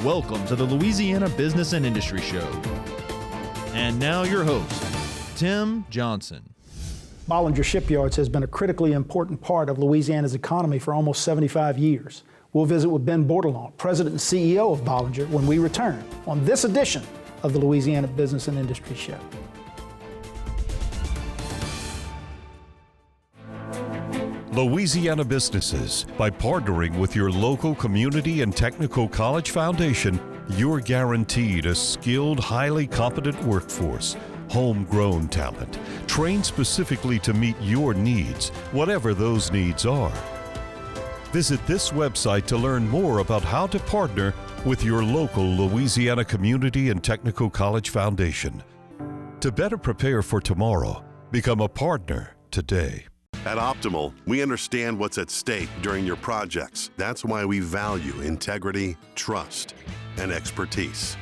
Welcome to the Louisiana Business and Industry Show. And now your host, Tim Johnson. Bollinger Shipyards has been a critically important part of Louisiana's economy for almost 75 years. We'll visit with Ben Bordelon, President and CEO of Bollinger, when we return on this edition of the Louisiana Business and Industry Show. Louisiana businesses, by partnering with your local community and technical college foundation, you're guaranteed a skilled, highly competent workforce, homegrown talent, trained specifically to meet your needs, whatever those needs are. Visit this website to learn more about how to partner with your local Louisiana Community and Technical College Foundation. To better prepare for tomorrow, become a partner today. At Optimal, we understand what's at stake during your projects. That's why we value integrity, trust, and expertise.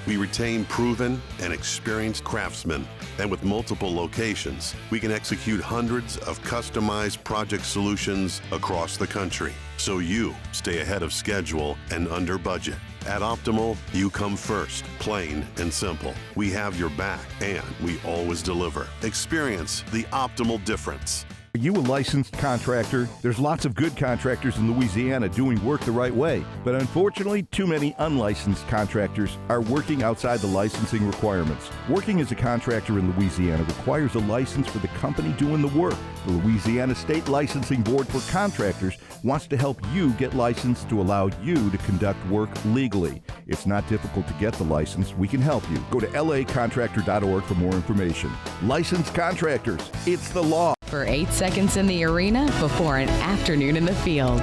We retain proven and experienced craftsmen, and with multiple locations, we can execute hundreds of customized project solutions across the country, so you stay ahead of schedule and under budget. At Optimal, you come first, plain and simple. We have your back, and we always deliver. Experience the Optimal difference. Are you a licensed contractor? There's lots of good contractors in Louisiana doing work the right way, but unfortunately, too many unlicensed contractors are working outside the licensing requirements. Working as a contractor in Louisiana requires a license for the company doing the work. The Louisiana State Licensing Board for Contractors wants to help you get licensed to allow you to conduct work legally. It's not difficult to get the license. We can help you. Go to lacontractor.org for more information. Licensed contractors, it's the law. For 8 seconds in the arena before an afternoon in the field.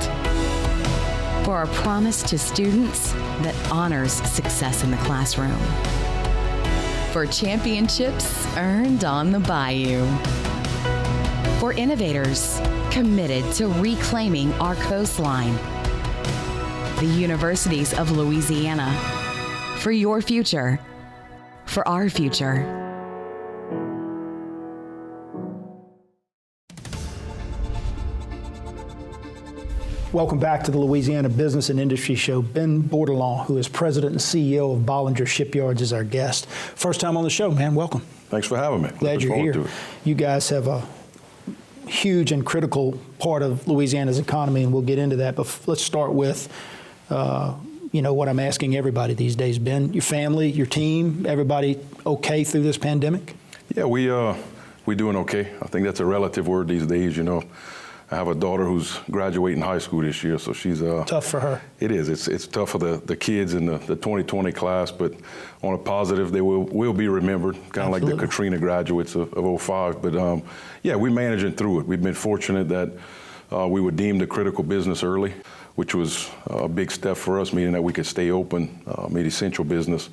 For a promise to students that honors success in the classroom. For championships earned on the bayou. For innovators committed to reclaiming our coastline. The universities of Louisiana. For your future. For our future. Welcome back to the Louisiana Business and Industry Show. Ben Bordelon, who is President and CEO of Bollinger Shipyards, is our guest. First time on the show, man. Welcome. Thanks for having me. Glad you're here. You guys have a huge and critical part of Louisiana's economy, and we'll get into that. But let's start with, what I'm asking everybody these days, Ben. Your family, your team, everybody okay through this pandemic? Yeah, we doing okay. I think that's a relative word these days, I have a daughter who's graduating high school this year, so she's tough for her. It is. It's tough for the kids in the 2020 class, but on a positive, they will be remembered, kind of like the Katrina graduates of 05. But we're managing through it. We've been fortunate that we were deemed a critical business early, which was a big step for us, meaning that we could stay open, made essential business.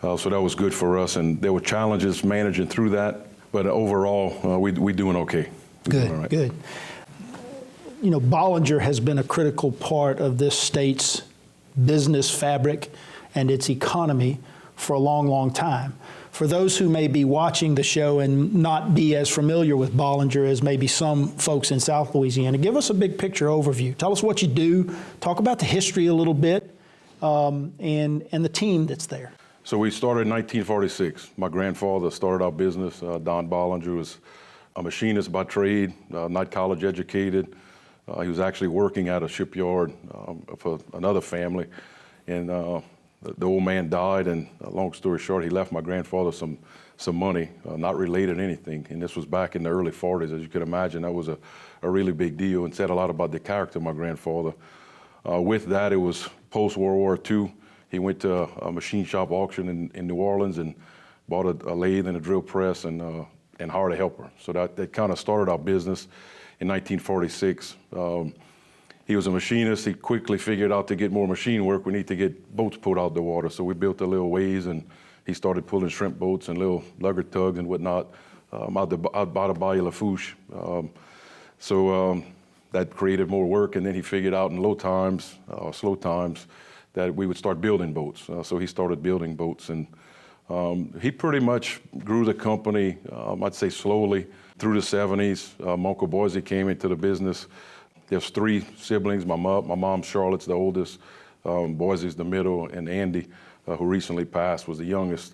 So that was good for us, and there were challenges managing through that, but overall, we're doing okay. Good, right. Good. Bollinger has been a critical part of this state's business fabric and its economy for a long, long time. For those who may be watching the show and not be as familiar with Bollinger as maybe some folks in South Louisiana, give us a big picture overview. Tell us what you do, talk about the history a little bit, and the team that's there. So we started in 1946. My grandfather started our business. Don Bollinger was a machinist by trade, not college educated. He was actually working at a shipyard for another family, and the old man died, and long story short, he left my grandfather some money, not related to anything, and this was back in the early 40s. As you can imagine, that was a really big deal and said a lot about the character of my grandfather. With that, it was post-World War II. He went to a machine shop auction in New Orleans and bought a lathe and a drill press and hired a helper. So that kind of started our business. In 1946, he was a machinist. He quickly figured out to get more machine work, we need to get boats pulled out the water. So we built a little ways, and he started pulling shrimp boats and little lugger tugs and whatnot out by the Bayou Lafourche. So that created more work, and then he figured out in slow times, that we would start building boats. So he started building boats, and he pretty much grew the company, I'd say slowly, through the 70s. My Uncle Boise came into the business. There's 3 siblings. My mom, Charlotte's the oldest. Boise's the middle, and Andy, who recently passed, was the youngest.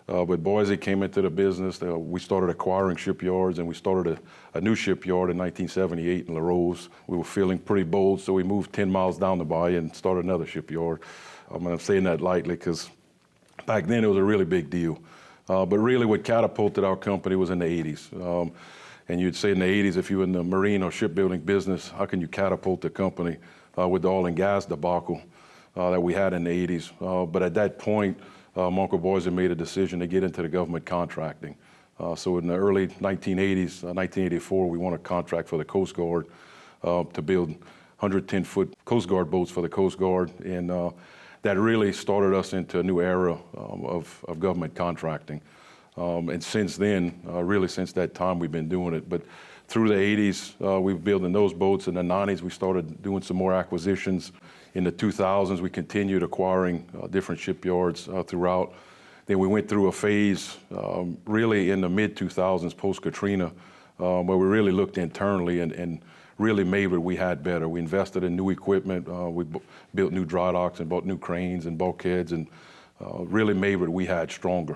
But Boise came into the business. We started acquiring shipyards, and we started a new shipyard in 1978 in La Rose. We were feeling pretty bold, so we moved 10 miles down the bay and started another shipyard. I'm saying that lightly because back then it was a really big deal. But really what catapulted our company was in the 80s. And you'd say in the 80s, if you were in the marine or shipbuilding business, how can you catapult the company with the oil and gas debacle that we had in the 80s? But at that point, Uncle Boise made a decision to get into the government contracting. So in the early 1980s, 1984, we won a contract for the Coast Guard to build 110-foot Coast Guard boats for the Coast Guard. And that really started us into a new era of government contracting. And since then, really since that time, we've been doing it. But through the 80s, we were building those boats. In the 90s, we started doing some more acquisitions. In the 2000s, we continued acquiring different shipyards throughout. Then we went through a phase really in the mid-2000s, post-Katrina, where we really looked internally and really made what we had better. We invested in new equipment. We built new dry docks and bought new cranes and bulkheads and really made what we had stronger.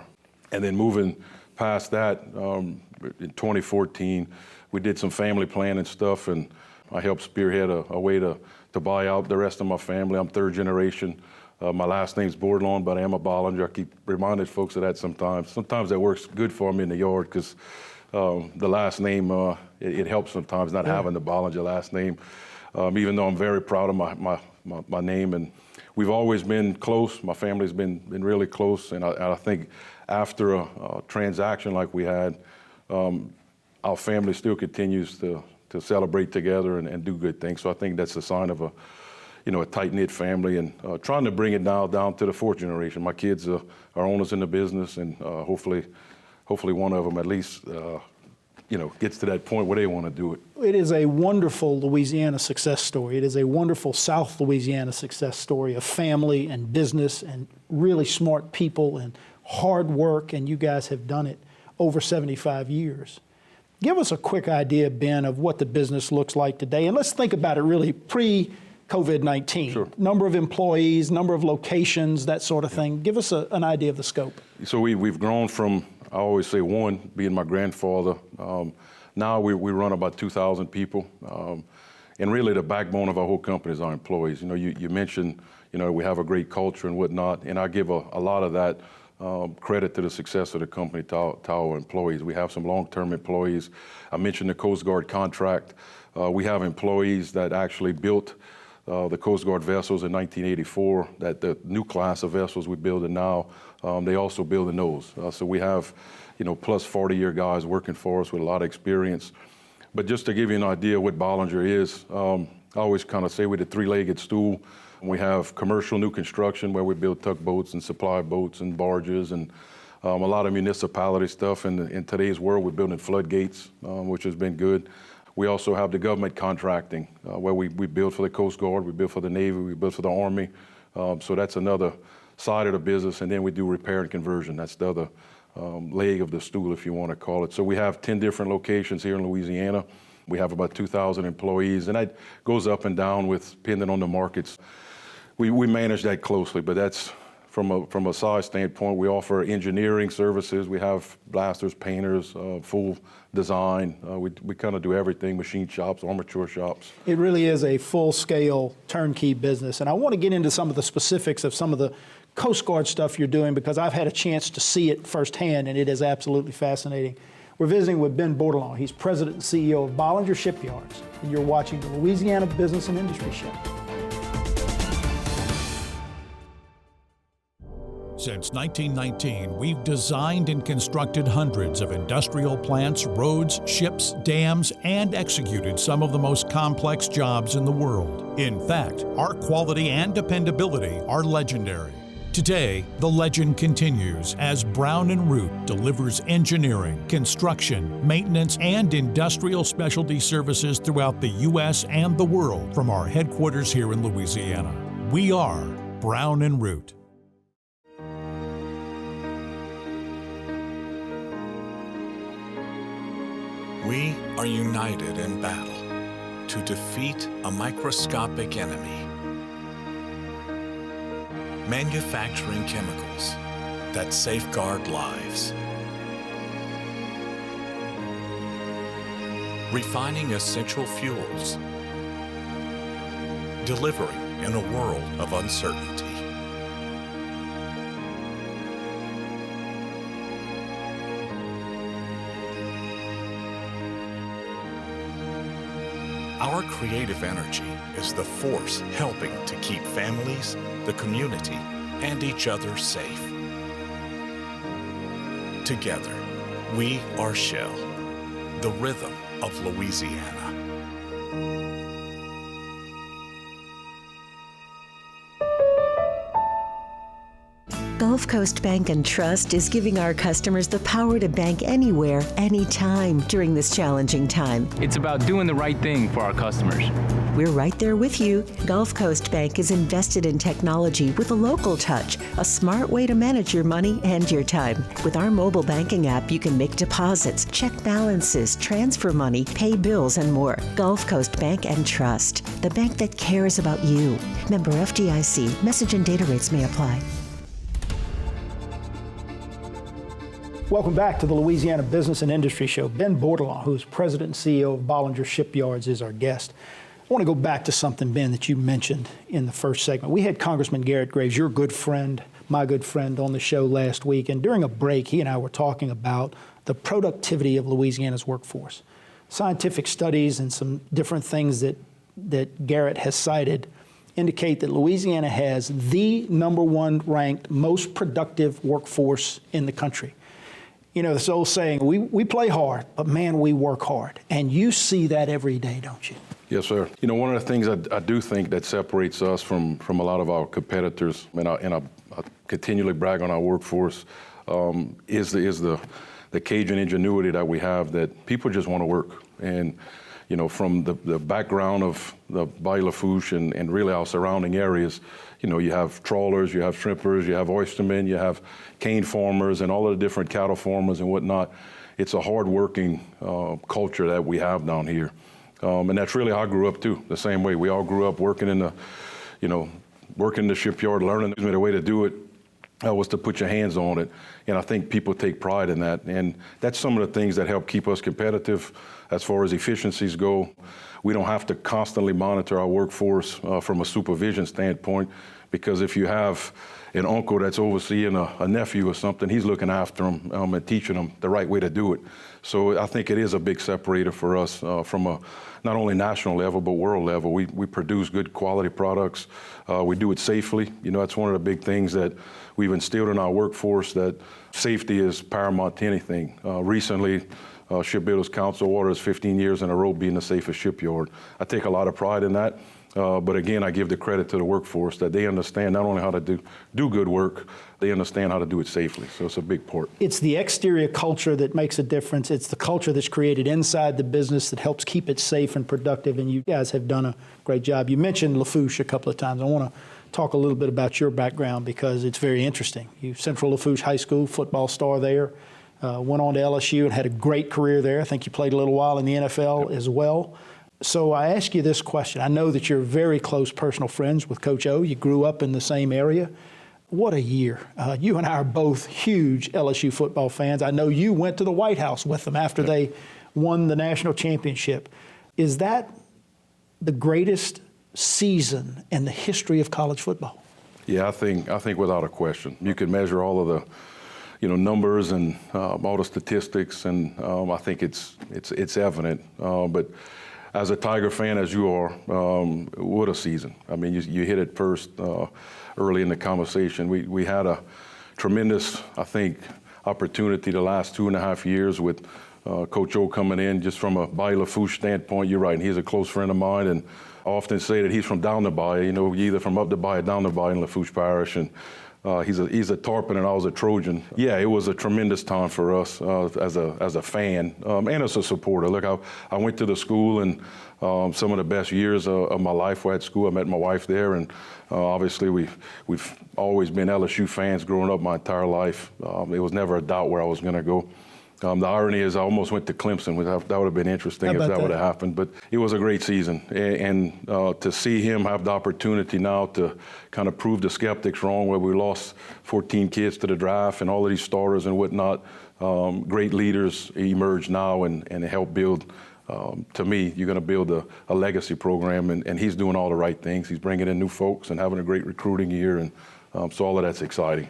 And then moving past that, in 2014, we did some family planning stuff, and I helped spearhead a way to buy out the rest of my family. I'm third generation. My last name's Bordelon, but I am a Bollinger. I keep reminding folks of that sometimes. Sometimes that works good for me in the yard because the last name, it helps sometimes not having the Bollinger last name, even though I'm very proud of my name. And we've always been close. My family's been really close. And I think after a transaction like we had, our family still continues to celebrate together and do good things. So I think that's a sign of a tight-knit family, and trying to bring it now down to the fourth generation. My kids are owners in the business, and hopefully one of them at least gets to that point where they want to do it. It is a wonderful Louisiana success story. It is a wonderful South Louisiana success story of family and business and really smart people and hard work, and you guys have done it over 75 years. Give us a quick idea, Ben, of what the business looks like today, and let's think about it really pre-COVID-19. Sure. Number of employees, number of locations, that sort of thing. Give us an idea of the scope. So we've grown from, I always say one, being my grandfather. Now we run about 2,000 people. And really the backbone of our whole company is our employees. You mentioned, we have a great culture and whatnot, and I give a lot of that credit to the success of the company to our employees. We have some long-term employees. I mentioned the Coast Guard contract. We have employees that actually built the Coast Guard vessels in 1984, that the new class of vessels we're building now, they also building those. So we have, plus 40-year guys working for us with a lot of experience. But just to give you an idea what Bollinger is, I always kind of say we're the three-legged stool. We have commercial new construction where we build tugboats and supply boats and barges and a lot of municipality stuff. And in today's world, we're building floodgates, which has been good. We also have the government contracting where we build for the Coast Guard, we build for the Navy, we build for the Army. So that's another side of the business. And then we do repair and conversion. That's the other leg of the stool, if you want to call it. So we have 10 different locations here in Louisiana. We have about 2,000 employees, and that goes up and down depending on the markets. We manage that closely, but that's from a size standpoint. We offer engineering services. We have blasters, painters, full design. We kind of do everything, machine shops, armature shops. It really is a full-scale turnkey business, and I want to get into some of the specifics of some of the Coast Guard stuff you're doing because I've had a chance to see it firsthand, and it is absolutely fascinating. We're visiting with Ben Bordelon. He's president and CEO of Bollinger Shipyards, and you're watching the Louisiana Business and Industry Show. Since 1919, we've designed and constructed hundreds of industrial plants, roads, ships, dams, and executed some of the most complex jobs in the world. In fact, our quality and dependability are legendary. Today, the legend continues as Brown & Root delivers engineering, construction, maintenance, and industrial specialty services throughout the U.S. and the world from our headquarters here in Louisiana. We are Brown & Root. We are united in battle to defeat a microscopic enemy. manufacturing chemicals that safeguard lives, refining essential fuels, delivering in a world of uncertainty. Our creative energy is the force helping to keep families, the community, and each other safe. Together, we are Shell, the rhythm of Louisiana. Gulf Coast Bank and Trust is giving our customers the power to bank anywhere, anytime during this challenging time. It's about doing the right thing for our customers. We're right there with you. Gulf Coast Bank is invested in technology with a local touch, a smart way to manage your money and your time. With our mobile banking app, you can make deposits, check balances, transfer money, pay bills, and more. Gulf Coast Bank and Trust, the bank that cares about you. Member FDIC. Message and data rates may apply. Welcome back to the Louisiana Business and Industry Show. Ben Bordelon, who is President and CEO of Bollinger Shipyards, is our guest. I want to go back to something, Ben, that you mentioned in the first segment. We had Congressman Garrett Graves, your good friend, my good friend, on the show last week. And during a break, he and I were talking about the productivity of Louisiana's workforce. Scientific studies and some different things that Garrett has cited indicate that Louisiana has the #1 ranked most productive workforce in the country. You know, this old saying, we play hard, but man, we work hard. And you see that every day, don't you? Yes, sir. You know, one of the things I do think that separates us from a lot of our competitors, and I continually brag on our workforce, is the Cajun ingenuity that we have, that people just want to work. And, you know, from the background of the Bay Lafourche and really our surrounding areas, you know, you have trawlers, you have shrimpers, you have oystermen, you have cane farmers and all of the different cattle farmers and whatnot. It's a hard-working culture that we have down here. And that's really how I grew up too, the same way. We all grew up working in the shipyard, learning the way to do it was to put your hands on it. And I think people take pride in that. And that's some of the things that help keep us competitive as far as efficiencies go. We don't have to constantly monitor our workforce from a supervision standpoint, because if you have an uncle that's overseeing a nephew or something, he's looking after them and teaching them the right way to do it. So I think it is a big separator for us from a not only national level, but world level. We produce good quality products. We do it safely. You know, that's one of the big things that we've instilled in our workforce, that safety is paramount to anything. Recently, Shipbuilders Council awarded us 15 years in a row being the safest shipyard. I take a lot of pride in that. But again, I give the credit to the workforce that they understand not only how to do good work, they understand how to do it safely. So it's a big part. It's the exterior culture that makes a difference. It's the culture that's created inside the business that helps keep it safe and productive. And you guys have done a great job. You mentioned Lafourche a couple of times. I want to talk a little bit about your background because it's very interesting. You Central Lafourche High School, football star there. Went on to LSU and had a great career there. I think you played a little while in the NFL as well. So I ask you this question. I know that you're very close personal friends with Coach O. You grew up in the same area. What a year. You and I are both huge LSU football fans. I know you went to the White House with them after they won the national championship. Is that the greatest season in the history of college football? Yeah, I think without a question. You can measure all of the numbers and all the statistics, and I think it's evident. But as a Tiger fan, as you are, what a season. I mean, you hit it first early in the conversation. We had a tremendous, I think, opportunity the last 2.5 years with Coach O coming in. Just from a Bay Lafourche standpoint, you're right, and he's a close friend of mine, and I often say that he's from down the bay, either from up the bay or down the bay in Lafourche Parish, and he's a Tarpon and I was a Trojan. Yeah, it was a tremendous time for us as a fan and as a supporter. Look, I went to the school, and some of the best years of my life were at school. I met my wife there, and obviously we've always been LSU fans growing up my entire life. It was never a doubt where I was going to go. The irony is I almost went to Clemson. That would have been interesting if that would have happened. But it was a great season. And to see him have the opportunity now to kind of prove the skeptics wrong, where we lost 14 kids to the draft and all of these starters and whatnot, great leaders emerge now and help build. To me, you're going to build a legacy program, and he's doing all the right things. He's bringing in new folks and having a great recruiting year, and so all of that's exciting.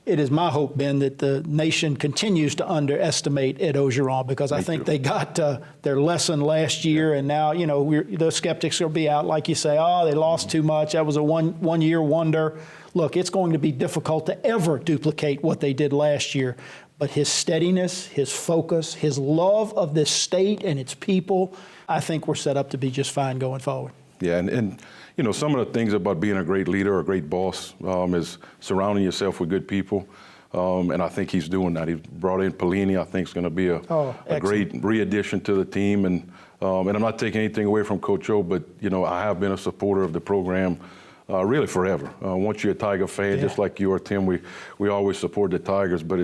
It is my hope, Ben, that the nation continues to underestimate Ed Orgeron, because I think they got their lesson last year, and now, you know, the skeptics will be out, like you say, oh, they lost too much. That was a one-year wonder. Look, it's going to be difficult to ever duplicate what they did last year. But his steadiness, his focus, his love of this state and its people, I think we're set up to be just fine going forward. Yeah, and you know, some of the things about being a great leader or a great boss is surrounding yourself with good people. And I think he's doing that. He's brought in Pelini. I think is going to be a great re-addition to the team. And I'm not taking anything away from Coach O, but you know, I have been a supporter of the program really forever. Once you're a Tiger fan, just like you are, Tim, we always support the Tigers. But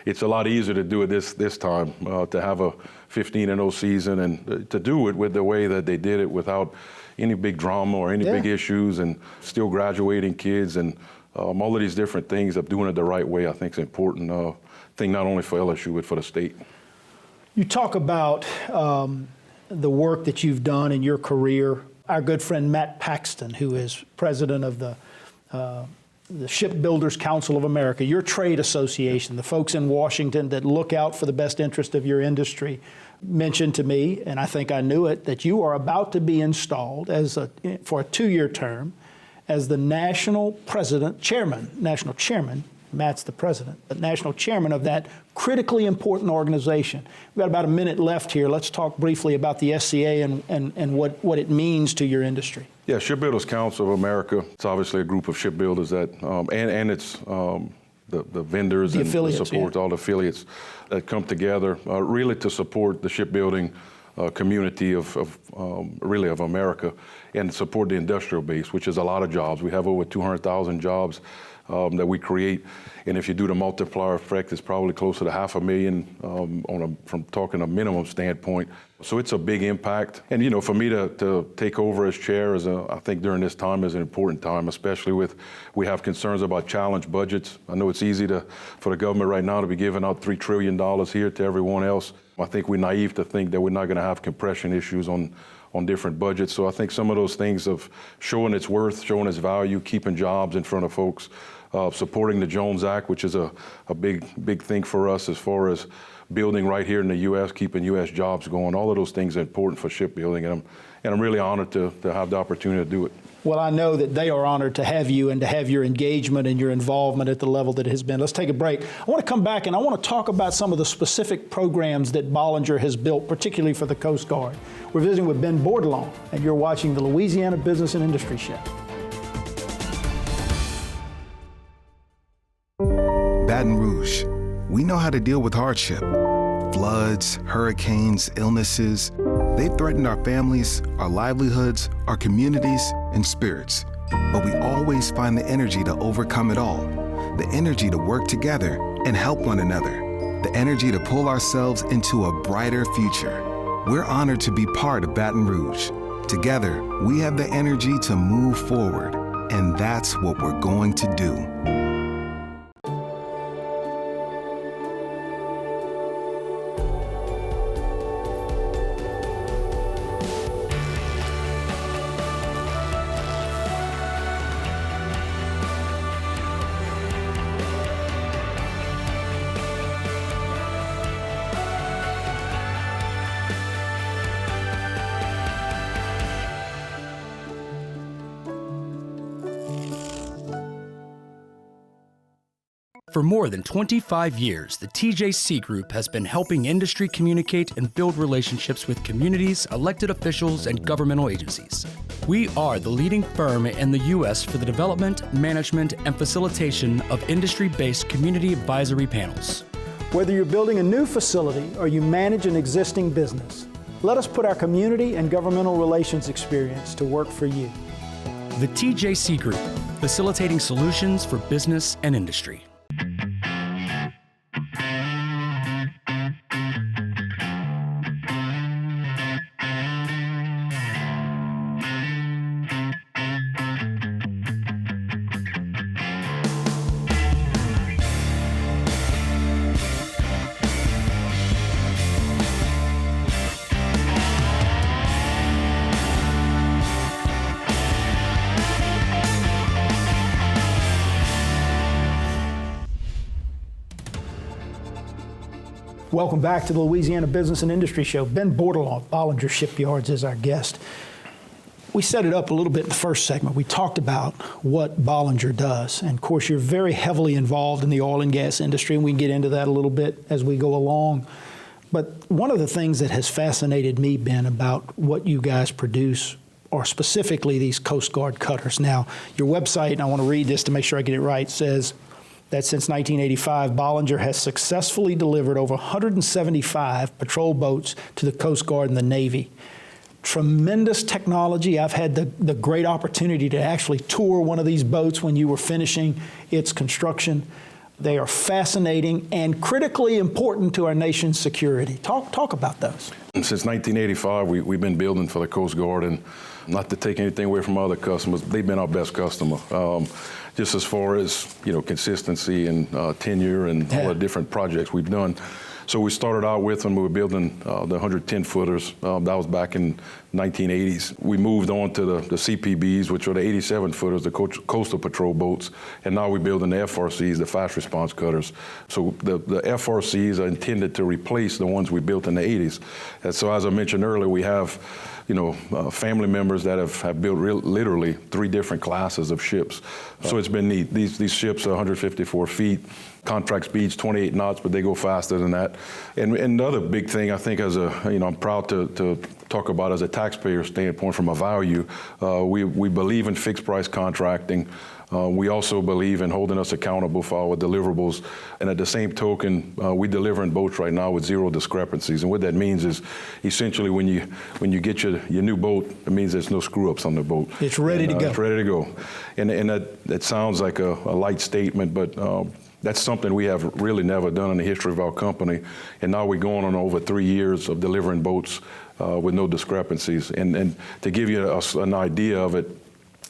it's a lot easier to do it this time, to have a 15-0 season and to do it with the way that they did it, without any big drama or any big issues, and still graduating kids and all of these different things of doing it the right way. I think is important thing, not only for LSU but for the state. You talk about the work that you've done in your career. Our good friend Matt Paxton, who is president of the Shipbuilders Council of America, your trade association, the folks in Washington that look out for the best interest of your industry, mentioned to me, and I think I knew it, that you are about to be installed for a 2-year term as the national chairman, Matt's the president, but national chairman of that critically important organization. We've got about a minute left here. Let's talk briefly about the SCA and what it means to your industry. Yeah, Shipbuilders Council of America, it's obviously a group of shipbuilders that, and it's the vendors and the support, all the affiliates that come together really to support the shipbuilding community of America, and support the industrial base, which is a lot of jobs. We have over 200,000 jobs that we create, and if you do the multiplier effect, it's probably closer to 500,000 from talking a minimum standpoint. So it's a big impact, and you know, for me to take over as chair I think during this time is an important time, especially we have concerns about challenged budgets. I know it's easy for the government right now to be giving out $3 trillion here to everyone else. I think we're naive to think that we're not going to have compression issues on different budgets. So I think some of those things of showing its worth, showing its value, keeping jobs in front of folks, supporting the Jones Act, which is a big thing for us as far as building right here in the U.S., keeping U.S. jobs going. All of those things are important for shipbuilding, and I'm really honored to have the opportunity to do it. Well, I know that they are honored to have you and to have your engagement and your involvement at the level that it has been. Let's take a break. I want to come back and I want to talk about some of the specific programs that Bollinger has built, particularly for the Coast Guard. We're visiting with Ben Bordelon, and you're watching the Louisiana Business and Industry Show. Baton Rouge, we know how to deal with hardship. Floods, hurricanes, illnesses. They've threatened our families, our livelihoods, our communities, and spirits. But we always find the energy to overcome it all. The energy to work together and help one another. The energy to pull ourselves into a brighter future. We're honored to be part of Baton Rouge. Together, we have the energy to move forward, and that's what we're going to do. For more than 25 years, the TJC Group has been helping industry communicate and build relationships with communities, elected officials, and governmental agencies. We are the leading firm in the U.S. for the development, management, and facilitation of industry-based community advisory panels. Whether you're building a new facility or you manage an existing business, let us put our community and governmental relations experience to work for you. The TJC Group, facilitating solutions for business and industry. Welcome back to the Louisiana Business and Industry Show. Ben Bordelon, Bollinger Shipyards, is our guest. We set it up a little bit in the first segment. We talked about what Bollinger does. And of course, you're very heavily involved in the oil and gas industry, and we can get into that a little bit as we go along. But one of the things that has fascinated me, Ben, about what you guys produce are specifically these Coast Guard cutters. Now, your website, and I want to read this to make sure I get it right, says that since 1985, Bollinger has successfully delivered over 175 patrol boats to the Coast Guard and the Navy. Tremendous technology. I've had the great opportunity to actually tour one of these boats when you were finishing its construction. They are fascinating and critically important to our nation's security. Talk about those. Since 1985, we've been building for the Coast Guard, and not to take anything away from other customers, they've been our best customer. Just as far as, consistency and tenure and all the different projects we've done. So we started out with when we were building the 110-footers. That was back in 1980s. We moved on to the CPBs, which are the 87-footers, the coastal patrol boats, and now we're building the FRCs, the fast response cutters. So the FRCs are intended to replace the ones we built in the 80s. And so as I mentioned earlier, we have family members that have built literally 3 different classes of ships. So it's been neat. These ships are 154 feet, contract speeds 28 knots, but they go faster than that. And another big thing I think I'm proud to talk about as a taxpayer standpoint from a value, we believe in fixed price contracting. We also believe in holding us accountable for our deliverables. And at the same token, we deliver in boats right now with 0 discrepancies. And what that means is essentially when you get your new boat, it means there's no screw ups on the boat. It's ready to go. It's ready to go. And that sounds like a light statement, but that's something we have really never done in the history of our company. And now we're going on over 3 years of delivering boats with no discrepancies. And to give you an idea of it,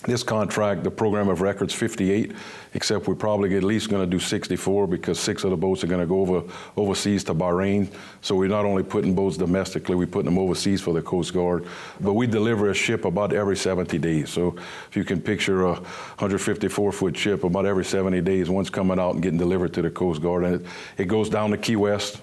this contract, the program of record's 58, except we're probably at least going to do 64 because 6 of the boats are going to go overseas to Bahrain. So we're not only putting boats domestically, we're putting them overseas for the Coast Guard. But we deliver a ship about every 70 days. So if you can picture a 154-foot ship, about every 70 days, one's coming out and getting delivered to the Coast Guard. And it goes down to Key West.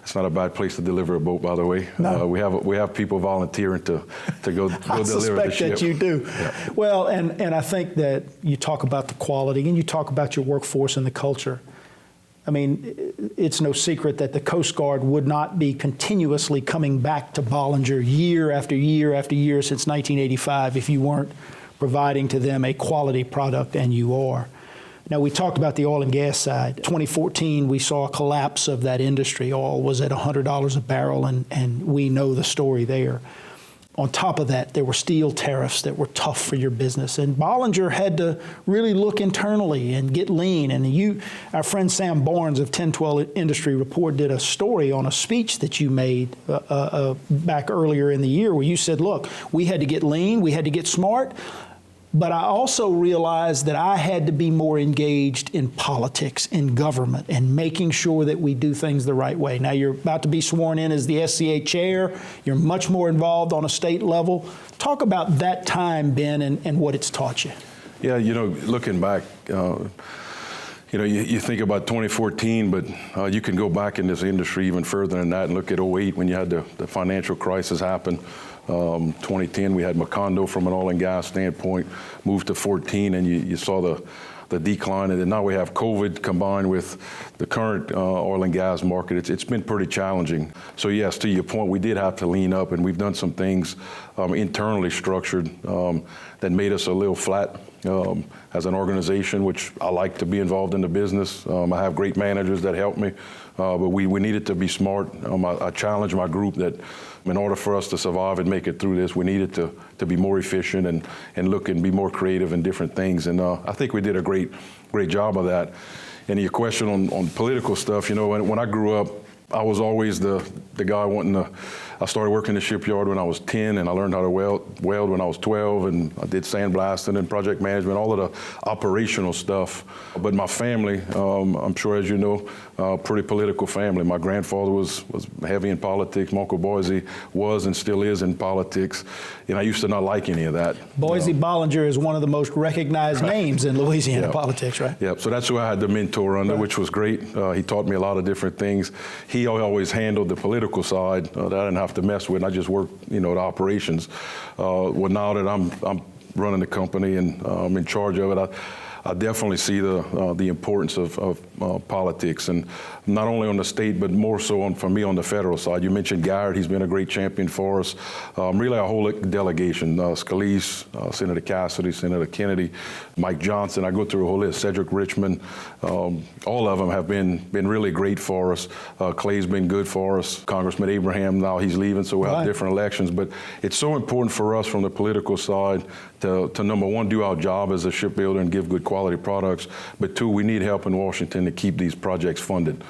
It's not a bad place to deliver a boat, by the way. No. We have people volunteering to go deliver the ship. I suspect that you do. Yeah. Well, and I think that you talk about the quality and you talk about your workforce and the culture. I mean, it's no secret that the Coast Guard would not be continuously coming back to Bollinger year after year after year since 1985 if you weren't providing to them a quality product, and you are. Now, we talked about the oil and gas side. 2014, we saw a collapse of that industry. Oil was at $100 a barrel, and we know the story there. On top of that, there were steel tariffs that were tough for your business. And Bollinger had to really look internally and get lean. And our friend Sam Barnes of 1012 Industry Report did a story on a speech that you made back earlier in the year where you said, look, we had to get lean, we had to get smart. But I also realized that I had to be more engaged in politics, in government, and making sure that we do things the right way. Now, you're about to be sworn in as the SCA chair. You're much more involved on a state level. Talk about that time, Ben, and what it's taught you. Yeah, looking back, you think about 2014, but you can go back in this industry even further than that and look at 08 when you had the financial crisis happen. 2010, we had Macondo from an oil and gas standpoint, moved to 14, and you saw the decline. And then now we have COVID combined with the current oil and gas market. It's been pretty challenging. So yes, to your point, we did have to lean up, and we've done some things internally structured that made us a little flat as an organization, which I like to be involved in the business. I have great managers that help me, but we needed to be smart. I challenged my group that in order for us to survive and make it through this, we needed to be more efficient and look and be more creative in different things. And I think we did a great job of that. And your question on political stuff, when I grew up, I was always the guy wanting to. I started working in the shipyard when I was 10, and I learned how to weld when I was 12, and I did sandblasting and project management, all of the operational stuff. But my family, I'm sure as you know, pretty political family. My grandfather was heavy in politics. My Uncle Boise was and still is in politics. And I used to not like any of that. Boise Bollinger is one of the most recognized names in Louisiana politics, right? Yeah, so that's who I had to mentor under, which was great. He taught me a lot of different things. He he always handled the political side that I didn't have to mess with. I just worked, the operations. Well, now that I'm running the company and I'm in charge of it, I definitely see the importance of politics, and not only on the state, but more so for me on the federal side. You mentioned Garrett; he's been a great champion for us. Really, our whole delegation: Scalise, Senator Cassidy, Senator Kennedy, Mike Johnson. I go through a whole list. Cedric Richmond. All of them have been really great for us. Clay's been good for us. Congressman Abraham, now he's leaving, so we'll have different elections. But it's so important for us from the political side to number one, do our job as a shipbuilder and give good quality products, but two, we need help in Washington to keep these projects funded.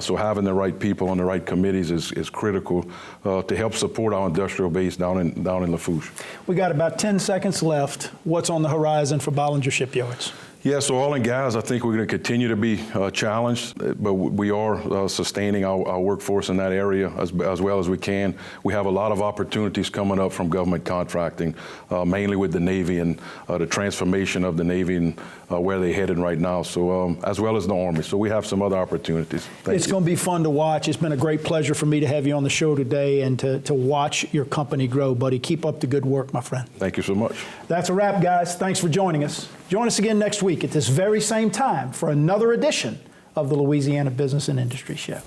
So having the right people on the right committees is critical to help support our industrial base down in Lafourche. We got about 10 seconds left. What's on the horizon for Bollinger Shipyards? Yeah, so oil and gas, I think we're going to continue to be challenged, but we are sustaining our workforce in that area as well as we can. We have a lot of opportunities coming up from government contracting, mainly with the Navy and the transformation of the Navy and where they're headed right now, so as well as the Army. So we have some other opportunities. It's going to be fun to watch. It's been a great pleasure for me to have you on the show today and to watch your company grow, buddy. Keep up the good work, my friend. Thank you so much. That's a wrap, guys. Thanks for joining us. Join us again next week at this very same time for another edition of the Louisiana Business and Industry Show.